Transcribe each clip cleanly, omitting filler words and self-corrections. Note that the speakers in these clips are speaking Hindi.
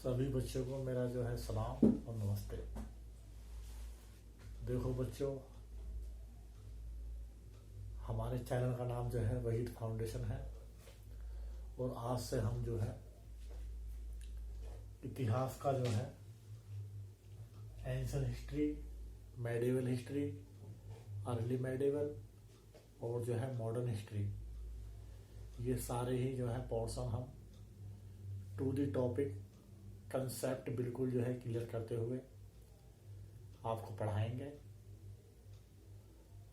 सभी बच्चों को मेरा जो है सलाम और नमस्ते। देखो बच्चों, हमारे चैनल का नाम जो है वहीद फाउंडेशन है और आज से हम जो है इतिहास का जो है ancient history, medieval history, early medieval और जो है मॉडर्न हिस्ट्री, ये सारे ही जो है पोर्शन हम टू दी टॉपिक कंसेप्ट बिल्कुल जो है क्लियर करते हुए आपको पढ़ाएंगे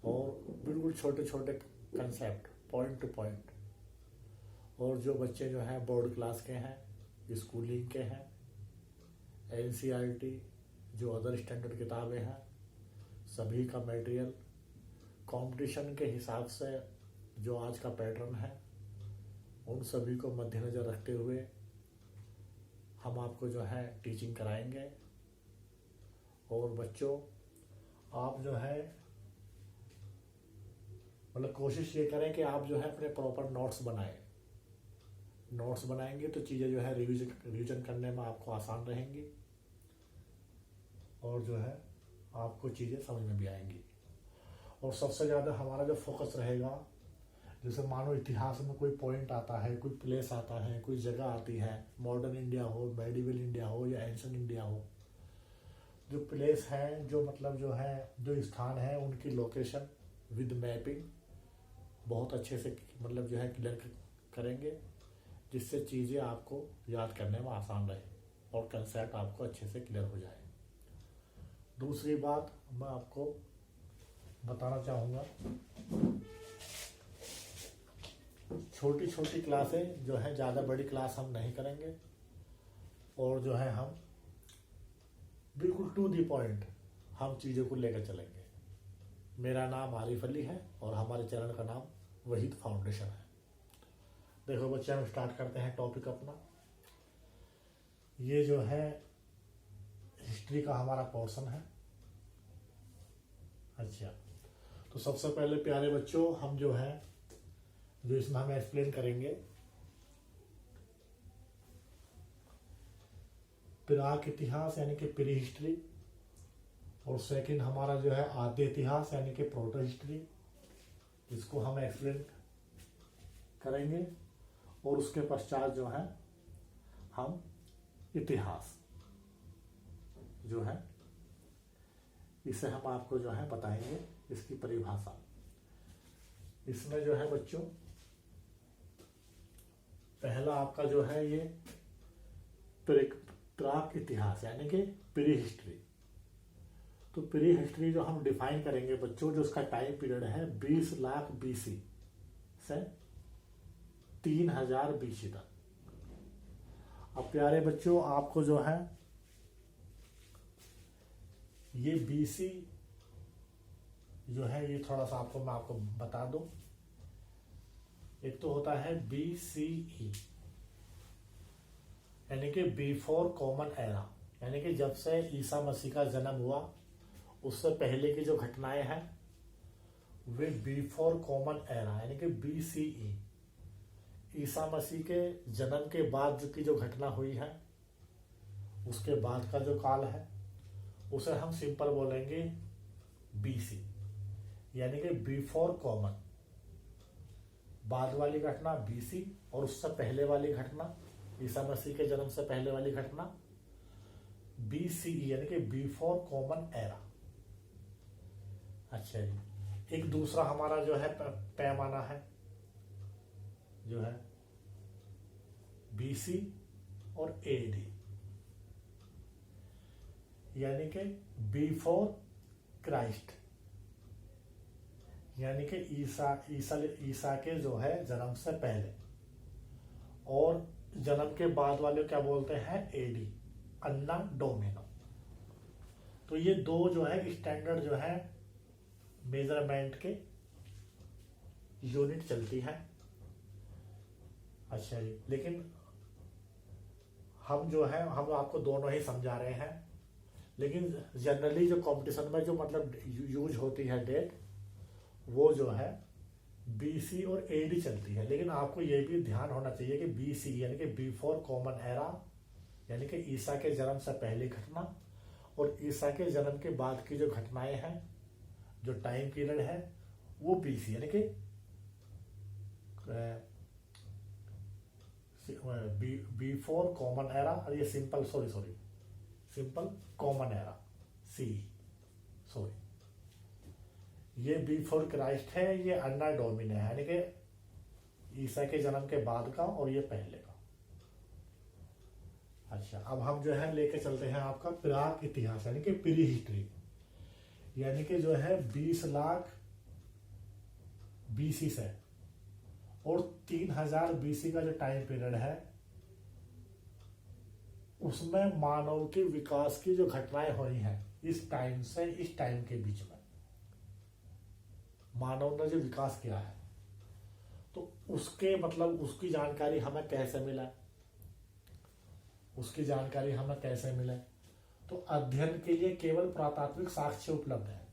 और बिल्कुल छोटे छोटे कंसेप्ट पॉइंट टू पॉइंट। और जो बच्चे जो हैं बोर्ड क्लास के हैं, स्कूलिंग के हैं, एनसीईआरटी जो अदर स्टैंडर्ड किताबें हैं, सभी का मटेरियल कंपटीशन के हिसाब से जो आज का पैटर्न है उन सभी को मद्देनज़र रखते हुए हम आपको जो है टीचिंग कराएंगे। और बच्चों आप जो है मतलब कोशिश ये करें कि आप जो है अपने प्रॉपर नोट्स बनाएं। नोट्स बनाएंगे तो चीज़ें जो है रिवीजन करने में आपको आसान रहेंगी और जो है आपको चीज़ें समझ में भी आएंगी। और सबसे ज़्यादा हमारा जो फोकस रहेगा, जैसे मानो इतिहास में कोई पॉइंट आता है, कोई प्लेस आता है, कोई जगह आती है, मॉडर्न इंडिया हो, मेडिवल इंडिया हो या एंशिएंट इंडिया हो, जो प्लेस है, जो मतलब जो है जो स्थान है, उनकी लोकेशन विद मैपिंग बहुत अच्छे से मतलब जो है क्लियर करेंगे, जिससे चीज़ें आपको याद करने में आसान रहे और कंसेप्ट आपको अच्छे से क्लियर हो जाए। दूसरी बात मैं आपको बताना चाहूँगा, छोटी छोटी क्लासें जो है, ज़्यादा बड़ी क्लास हम नहीं करेंगे और जो है हम बिल्कुल टू दी पॉइंट हम चीज़ों को लेकर चलेंगे। मेरा नाम आरिफ अली है और हमारे चैनल का नाम वहीद फाउंडेशन है। देखो बच्चे, हम स्टार्ट करते हैं टॉपिक अपना। ये जो है हिस्ट्री का हमारा पोर्शन है। अच्छा, तो सबसे पहले प्यारे बच्चों हम जो है जो इसमें हम एक्सप्लेन करेंगे प्राक इतिहास यानी कि प्री हिस्ट्री, और सेकंड हमारा जो है आद्य इतिहास यानी कि प्रोटो हिस्ट्री, इसको हम एक्सप्लेन करेंगे। और उसके पश्चात जो है हम इतिहास जो है इसे हम आपको जो है बताएंगे, इसकी परिभाषा। इसमें जो है बच्चों पहला आपका जो है ये प्राक इतिहास यानी कि प्री हिस्ट्री। तो प्री हिस्ट्री जो हम डिफाइन करेंगे बच्चों, जो उसका टाइम पीरियड है 20 लाख बीसी से 3000 बीसी तक। अब प्यारे बच्चों आपको जो है ये बीसी जो है ये थोड़ा सा मैं आपको बता दूं। एक तो होता है BCE यानी कि बिफोर कॉमन एरा, यानी कि जब से ईसा मसीह का जन्म हुआ उससे पहले की जो घटनाएं हैं वे बिफोर कॉमन एरा यानी कि BCE। ईसा मसीह के जन्म के बाद जो घटना हुई है उसके बाद का जो काल है उसे हम सिंपल बोलेंगे BC, यानी कि बिफोर कॉमन। बाद वाली घटना BC और उससे पहले वाली घटना, ईसा मसीह के जन्म से पहले वाली घटना BCE यानी कि बिफोर कॉमन एरा। अच्छा जी, एक दूसरा हमारा जो है पैमाना है जो है BC और AD यानी कि बिफोर क्राइस्ट, यानी कि ईसा के जो है जन्म से पहले। और जन्म के बाद वाले क्या बोलते हैं AD, अन्ना डोमिनो। तो ये दो जो है स्टैंडर्ड जो है मेजरमेंट के यूनिट चलती है। अच्छा जी, लेकिन हम जो है हम आपको दोनों ही समझा रहे हैं, लेकिन जनरली जो कंपटीशन में जो मतलब यूज होती है डेट वो जो है BC और AD चलती है। लेकिन आपको ये भी ध्यान होना चाहिए कि BC यानी कि बिफोर कॉमन एरा यानी कि ईसा के जन्म से पहले घटना और ईसा के जन्म के बाद की जो घटनाएं हैं, जो टाइम पीरियड है, वो बीसी यानी कि बिफोर कॉमन एरा, और ये सिंपल सिंपल कॉमन एरा सी, ये बिफोर क्राइस्ट है, ये अन्ना डोमिने है यानी कि ईसा के जन्म के बाद का, और ये पहले का। अच्छा, अब हम जो है लेके चलते हैं आपका प्राक इतिहास यानी कि प्री हिस्ट्री, यानी कि जो है 20 लाख बीसी से और 3000 बीसी का जो टाइम पीरियड है, उसमें मानव के विकास की जो घटनाएं हुई हैं इस टाइम से इस टाइम के बीच में मानव ने जो विकास किया है, तो उसके मतलब उसकी जानकारी हमें कैसे मिला, उसकी जानकारी हमें कैसे मिले, तो अध्ययन के लिए केवल पुरातात्विक साक्ष्य उपलब्ध है।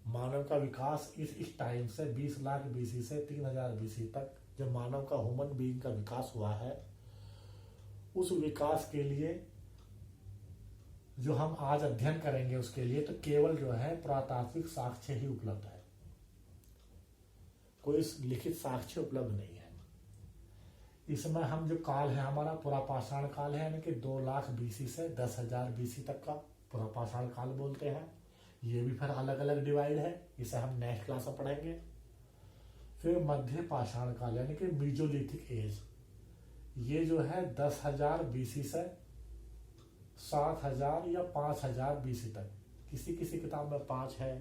मानव का विकास इस टाइम से 20 लाख बीसी से 3000 बीसी तक जब मानव का ह्यूमन बीइंग का विकास हुआ है, उस विकास के लिए जो हम आज अध्ययन करेंगे उसके लिए तो केवल जो है पुरातात्विक साक्ष्य ही उपलब्ध है, कोई लिखित साक्ष्य उपलब्ध नहीं है। इसमें हम जो काल है हमारा पुरापाषाण काल है, यानी कि 2 लाख बीसी से 10,000 बीसी तक का पुरापाषाण काल बोलते हैं। ये भी फिर अलग अलग डिवाइड है, इसे हम नेक्स्ट क्लास में पढ़ेंगे। फिर मध्य पाषाण काल यानी कि मीजोलिथिक एज, ये जो है 10,000 बीसी से 7,000 या 5,000 बीसी तक, किसी किसी किताब में 5 है,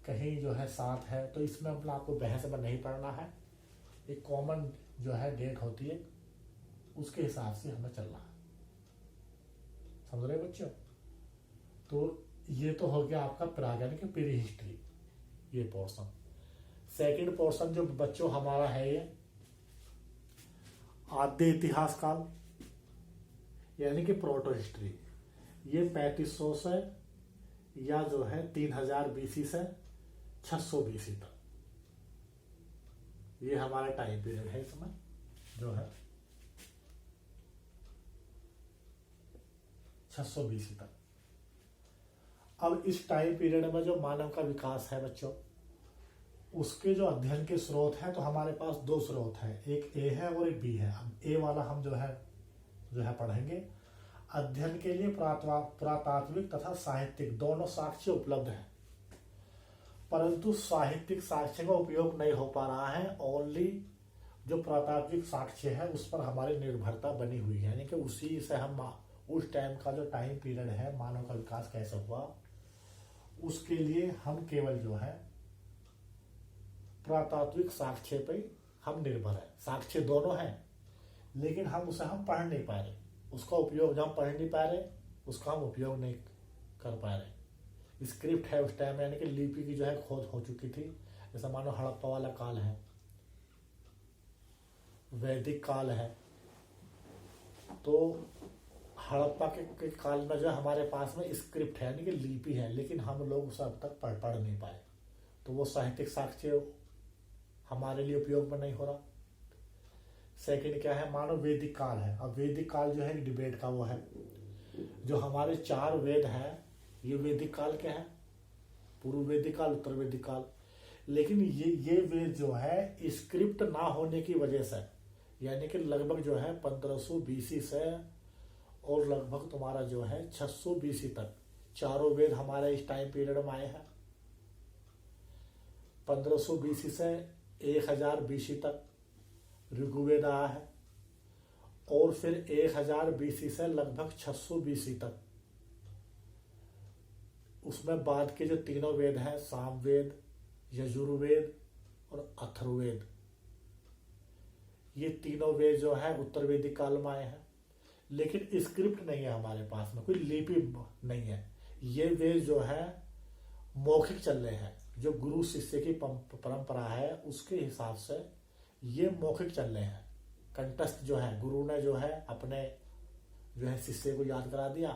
कहीं जो है 7 है, तो इसमें मतलब आपको बहस में नहीं पढ़ना है। एक कॉमन जो है डेट होती है, उसके हिसाब से हमें चलना है, समझ रहे बच्चों। तो ये तो हो गया आपका प्राग यानी कि प्री हिस्ट्री, ये पोर्शन। सेकंड पोर्शन जो बच्चों हमारा है ये आद्य इतिहास काल यानी कि प्रोटो हिस्ट्री, ये 3500 से या जो है 3000 बीसी से 600 बीसी तक, ये हमारा टाइम पीरियड है। इसमें जो है 600 बीसी तक। अब इस टाइम पीरियड में जो मानव का विकास है बच्चों, उसके जो अध्ययन के स्रोत हैं, तो हमारे पास 2 स्रोत हैं, एक ए है और एक बी है। अब ए वाला हम जो है पढ़ेंगे। अध्ययन के लिए पुरातात्विक तथा साहित्यिक दोनों साक्ष्य उपलब्ध हैं, परंतु साहित्यिक साक्ष्य का उपयोग नहीं हो पा रहा है। ओनली जो पुरातात्विक साक्ष्य है उस पर हमारी निर्भरता बनी हुई है, यानी कि उसी से हम उस टाइम का जो टाइम पीरियड है मानव का विकास कैसे हुआ, उसके लिए हम केवल जो है पुरातात्विक साक्ष्य पे हम निर्भर है। साक्ष्य दोनों हैं, लेकिन हम उसे पढ़ नहीं पा रहे, उसका उपयोग जब हम पढ़ नहीं पा रहे, उसका हम उपयोग नहीं कर पा रहे। स्क्रिप्ट है उस टाइम, यानी कि लिपि की जो है खोज हो चुकी थी। जैसे मानो हड़प्पा वाला काल है, वैदिक काल है, तो हड़प्पा के काल में जो हमारे पास में स्क्रिप्ट है यानी कि लिपि है, लेकिन हम लोग उसे अब तक पढ़ नहीं पाए, तो वो साहित्यिक साक्ष्य हमारे लिए उपयोग में नहीं हो रहा। सेकंड क्या है, मानो वैदिक काल है। अब वैदिक काल जो है एक डिबेट का वो है, जो हमारे 4 वेद हैं, ये वैदिक काल क्या है, पूर्व वैदिक काल, उत्तर वैदिक काल। लेकिन ये वेद जो है स्क्रिप्ट ना होने की वजह से, यानी कि लगभग जो है 1500 बीसी से और लगभग तुम्हारा जो है 600 बीसी तक चारों वेद हमारे इस टाइम पीरियड में आए हैं। 1500 बीसी से 1000 बीसी तक ऋग्वेद आया है, और फिर 1000 बीसी से लगभग 600 बीसी तक उसमें बाद के जो तीनों वेद हैं, सामवेद, यजुर्वेद और अथर्ववेद, ये तीनों वेद जो है उत्तर वैदिक काल में आए हैं। लेकिन स्क्रिप्ट नहीं है हमारे पास में, कोई लिपि नहीं है। ये वेद जो है मौखिक चल रहे हैं, जो गुरु शिष्य की परंपरा है उसके हिसाब से ये मौखिक चल रहे हैं। कंठस्थ जो है, गुरु ने जो है अपने जो है शिष्य को याद करा दिया,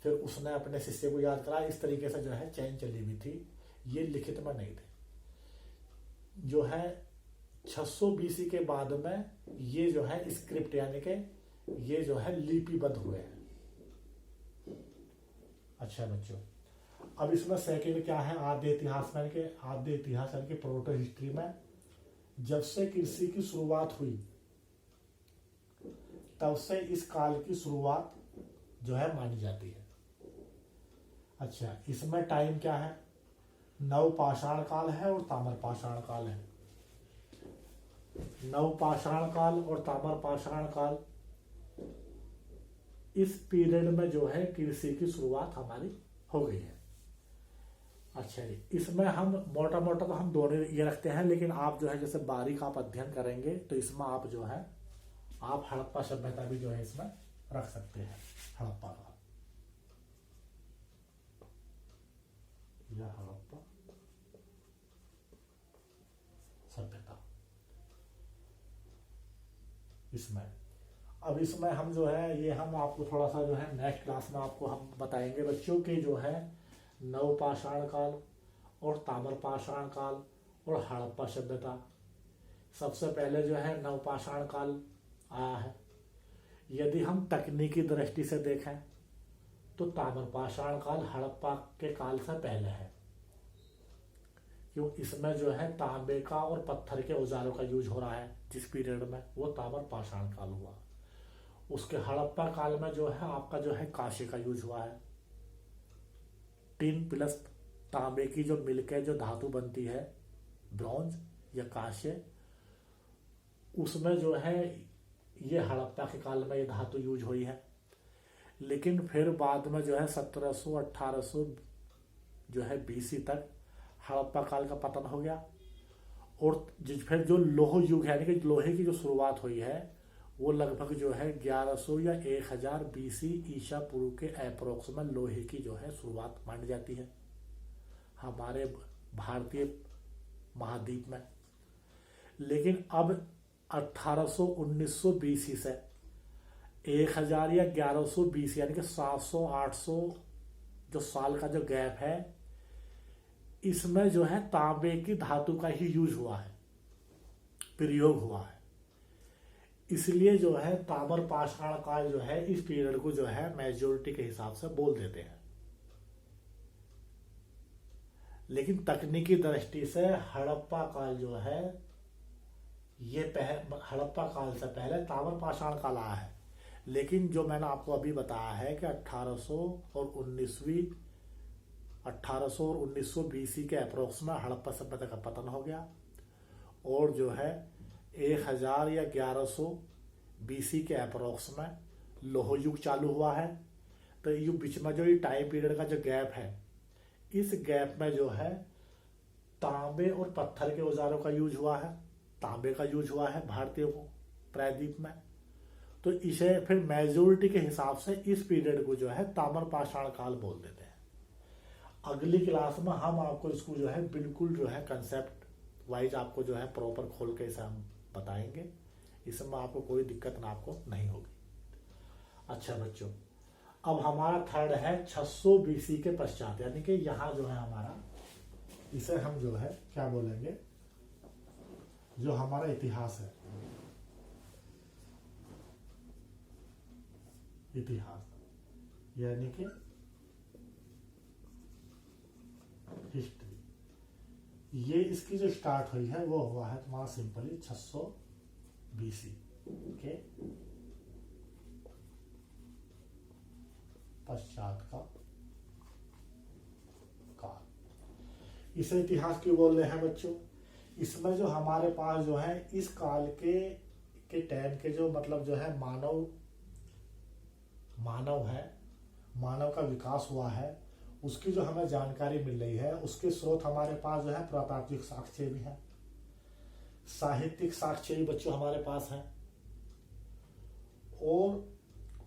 फिर उसने अपने शिष्य को याद करा, इस तरीके से जो है चैन चली हुई थी, ये लिखित में नहीं थे। जो है 600 बीसी के बाद में ये जो है स्क्रिप्ट यानी कि ये जो है लिपिबद्ध हुए हैं। अच्छा बच्चों, अब इसमें सेकंड क्या है, आद्य इतिहास में के आद्य इतिहास यानी कि प्रोटो हिस्ट्री में जब से कृषि की शुरुआत हुई तब से इस काल की शुरुआत जो है मानी जाती है। अच्छा, इसमें टाइम क्या है, नवपाषाण काल है और ताम्रपाषाण काल है। नवपाषाण काल और ताम्रपाषाण काल, इस पीरियड में जो है कृषि की शुरुआत हमारी हो गई है। अच्छा जी, इसमें हम मोटा मोटा तो हम दोनों ये रखते हैं, लेकिन आप जो है जैसे बारीक आप अध्ययन करेंगे तो इसमें आप जो है आप हड़प्पा सभ्यता भी जो है इसमें रख सकते हैं। हड़प्पा का यह हड़प्पा सभ्यता इसमें, अब इसमें हम जो है ये हम आपको थोड़ा सा जो है नेक्स्ट क्लास में आपको हम बताएंगे बच्चों के जो है नवपाषाण काल और ताम्रपाषाण काल और हड़प्पा सभ्यता। सबसे पहले जो है नवपाषाण काल आया है। यदि हम तकनीकी दृष्टि से देखें तो ताम्रपाषाण काल हड़प्पा के काल से पहले है, क्यों इसमें जो है तांबे का और पत्थर के औजारों का यूज हो रहा है। जिस पीरियड में वो ताम्रपाषाण काल हुआ, उसके हड़प्पा काल में जो है आपका जो है कांसे का यूज हुआ है। टिन प्लस तांबे की जो मिलकर जो धातु बनती है ब्रॉन्ज या कांसे, उसमें जो है ये हड़प्पा के काल में ये धातु यूज हुई है। लेकिन फिर बाद में जो है 1700-1800 जो है BC तक हड़प्पा काल का पतन हो गया, और फिर जो लोह युग है यानी कि लोहे की जो शुरुआत हुई है वो लगभग जो है 1100 या 1000 BC ईसा पूर्व के अप्रोक्स में लोहे की जो है शुरुआत मानी जाती है हमारे भारतीय महाद्वीप में। लेकिन अब 1800-1900 BC से 1000 या 1100 BC यानी कि 700-800 जो साल का जो गैप है, इसमें जो है तांबे की धातु का ही यूज हुआ है, प्रयोग हुआ है। इसलिए जो है ताम्रपाषाण काल जो है इस पीरियड को जो है मेजोरिटी के हिसाब से बोल देते हैं। लेकिन तकनीकी दृष्टि से हड़प्पा काल जो है ये हड़प्पा काल से पहले ताम्रपाषाण काल आया है। लेकिन जो मैंने आपको अभी बताया है कि 1800 और 1900 BC के अप्रोक्स में हड़प्पा सभ्यता का पतन हो गया, और जो है 1000 या 1100 BC के अप्रोक्स में लोह युग चालू हुआ है। तो ये बीच में जो ये टाइम पीरियड का जो गैप है, इस गैप में जो है तांबे और पत्थर के औजारों का यूज हुआ है। तांबे का यूज हुआ है भारतीय प्रायद्वीप में, तो इसे फिर मेजोरिटी के हिसाब से इस पीरियड को जो है ताम्रपाषाण काल बोल देते हैं। अगली क्लास में हम आपको इसको जो है बिल्कुल जो है कंसेप्ट वाइज आपको जो है प्रॉपर खोल के इसे हम बताएंगे। इसमें आपको कोई दिक्कत ना आपको नहीं होगी। अच्छा बच्चों, अब हमारा थर्ड है 600 BC के पश्चात, यानी कि यहाँ जो है हमारा, इसे हम जो है क्या बोलेंगे, जो हमारा इतिहास है, इतिहास यानी कि हिस्ट्री, ये इसकी जो स्टार्ट हुई है वो हुआ है तुम्हारा सिंपली 600 BC के पश्चात का काल। इसे इतिहास क्यों बोल रहे हैं बच्चों, इसमें जो हमारे पास जो है इस काल के टाइम के जो मतलब जो है मानव है, मानव का विकास हुआ है, उसकी जो हमें जानकारी मिल रही है, उसके स्रोत हमारे पास जो है पुरातात्विक साक्ष्य भी है, साहित्यिक साक्ष्य भी बच्चों हमारे पास है, और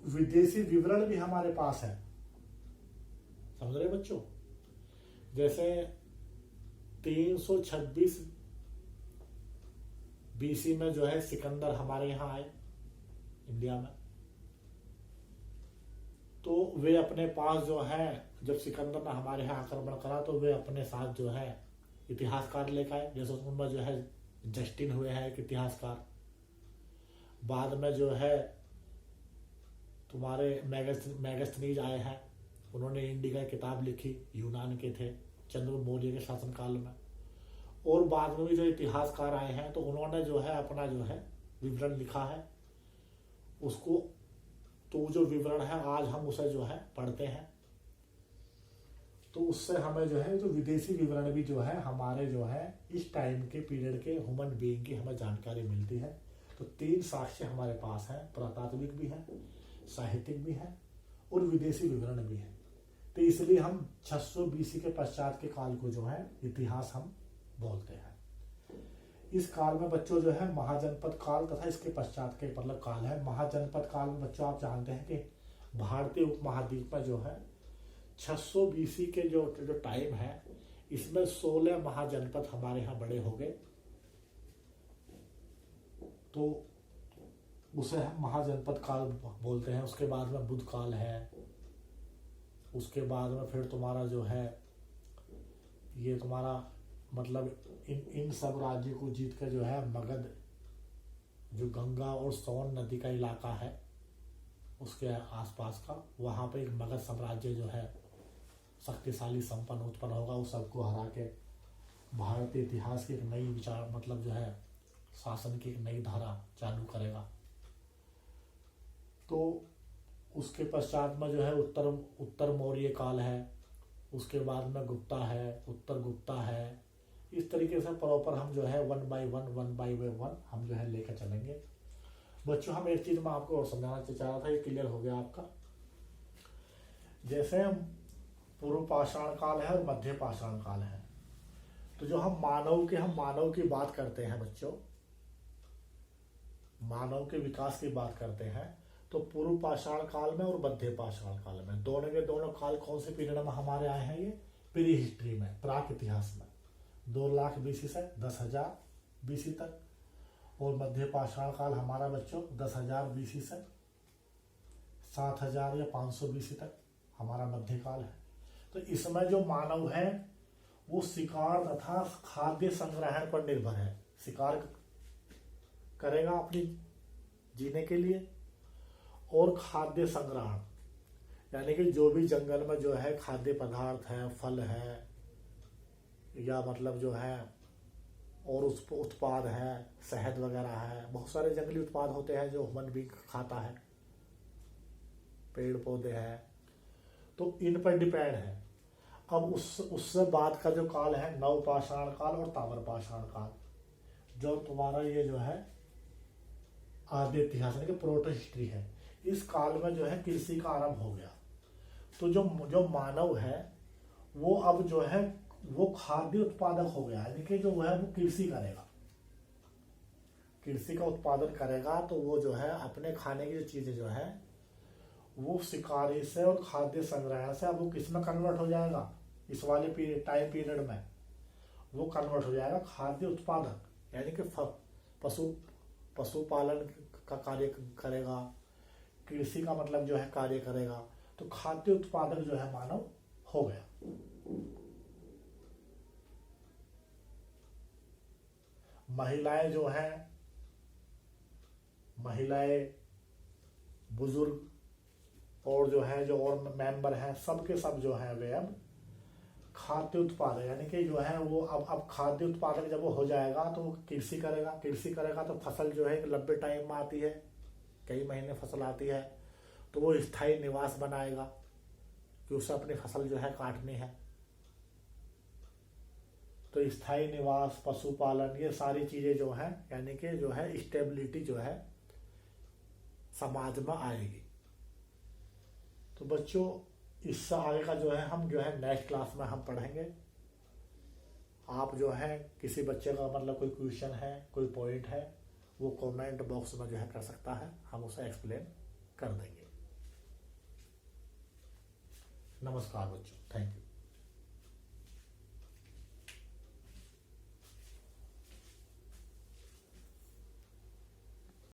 विदेशी विवरण भी हमारे पास है। समझ रहे बच्चों, जैसे 326 BC में जो है सिकंदर हमारे यहाँ आए इंडिया में, तो वे अपने पास जो है, जब सिकंदर ने हमारे यहाँ आक्रमण करा तो वे अपने साथ जो है इतिहासकार लेकर आए। जैसे उनमें जो है जस्टिन हुए हैं एक इतिहासकार, बाद में जो है तुम्हारे मैगस्थनीज आए हैं, उन्होंने इंडिका किताब लिखी, यूनान के थे, चंद्र मौर्य के शासनकाल में। और बाद में भी जो इतिहासकार आए हैं तो उन्होंने जो है अपना जो है विवरण लिखा है उसको, तो जो विवरण है आज हम उसे जो है पढ़ते हैं, तो उससे हमें जो है जो विदेशी विवरण भी जो है हमारे जो है इस टाइम के पीरियड के ह्यूमन बीइंग की हमें जानकारी मिलती है। तो 3 साक्ष्य हमारे पास हैं, पुरातात्विक भी है, साहित्यिक भी है और विदेशी विवरण भी है। तो इसलिए हम 600 BC के पश्चात के काल को जो है इतिहास हम बोलते हैं। इस काल में बच्चों जो है महाजनपद काल तथा इसके पश्चात के मतलब काल है। महाजनपद काल में बच्चों आप जानते हैं कि भारतीय उपमहाद्वीप में जो है 600 BC के जो टाइम है इसमें 16 महाजनपद हमारे यहाँ बड़े हो गए, तो उसे हम महाजनपद काल बोलते हैं। उसके बाद में बुद्ध काल है, उसके बाद में फिर तुम्हारा जो है ये तुम्हारा मतलब इन सब राज्यों को जीत कर जो है मगध, जो गंगा और सोन नदी का इलाका है उसके आसपास का, वहाँ पे एक मगध साम्राज्य जो है शक्तिशाली संपन्न उत्पन्न होगा। उस सबको हरा के भारतीय इतिहास की एक नई विचार मतलब जो है शासन की एक नई धारा चालू करेगा। तो उसके पश्चात में जो है उत्तर मौर्य काल है, उसके बाद में गुप्ता है, उत्तर गुप्ता है। इस तरीके से प्रॉपर हम जो है 1 by 1 हम जो है लेकर चलेंगे। बच्चों हम एक चीज मैं आपको और समझाना चाह रहा था, ये क्लियर हो गया आपका। जैसे हम पूर्व पाषाण काल है और मध्य पाषाण काल है, तो जो हम मानव की बात करते हैं बच्चों, मानव के विकास की बात करते हैं, तो पूर्व पाषाण काल में और मध्य पाषाण काल में दोनों के दोनों काल कौन से पीरियड में हमारे आए हैं? ये प्री हिस्ट्री में, प्राक इतिहास में 2 लाख BC से 10,000 BC तक। और मध्य पाषाण काल हमारा बच्चों 10,000 BC से 7,000 या 500 BC तक हमारा मध्य काल है। तो इसमें जो मानव है वो शिकार तथा खाद्य संग्रहण पर निर्भर है। शिकार करेगा अपनी जीने के लिए, और खाद्य संग्रहण यानी कि जो भी जंगल में जो है खाद्य पदार्थ है, फल है या मतलब जो है और उस उत्पाद है, शहद वगैरह है, बहुत सारे जंगली उत्पाद होते हैं जो ह्यूमन बीइंग खाता है, पेड़ पौधे हैं, तो इन पर डिपेंड है। अब उससे बाद का जो काल है नव पाषाण काल और ताम्र पाषाण काल, जो तुम्हारा ये जो है आदि इतिहास यानी कि प्रोटो हिस्ट्री है। इस काल में जो है कृषि का आरंभ हो गया। तो जो मानव है वो अब जो है वो खाद्य उत्पादक हो गया, यानी कि जो है वो कृषि करेगा, कृषि का उत्पादन करेगा। तो वो जो है अपने खाने की जो चीजें जो है वो शिकारी से और खाद्य संग्रहण से अब वो किस में कन्वर्ट हो जाएगा? इस वाले टाइम पीरियड में वो कन्वर्ट हो जाएगा खाद्य उत्पादक, यानी कि पशुपालन का कार्य करेगा, कृषि का मतलब जो है कार्य करेगा। तो खाद्य उत्पादक जो है मानव हो गया। महिलाएं जो है, महिलाएं, बुजुर्ग और जो है जो और मेंबर हैं सबके सब जो है वे अब खाद्य उत्पादक यानी कि जो है वो अब खाद्य उत्पादक जब वो हो जाएगा तो वो कृषि करेगा। कृषि करेगा तो फसल जो है एक लंबे टाइम में आती है, कई महीने फसल आती है, तो वो स्थायी निवास बनाएगा कि उसे अपनी फसल जो है काटनी है। तो स्थायी निवास, पशुपालन, ये सारी चीजें जो है यानी कि जो है स्टेबिलिटी जो है समाज में आएगी। तो बच्चों इससे आगे का जो है हम जो है नेक्स्ट क्लास में हम पढ़ेंगे। आप जो है किसी बच्चे का मतलब कोई क्वेश्चन है, कोई पॉइंट है, वो कमेंट बॉक्स में जो है कर सकता है, हम उसे एक्सप्लेन कर देंगे। नमस्कार बच्चों, थैंक यू।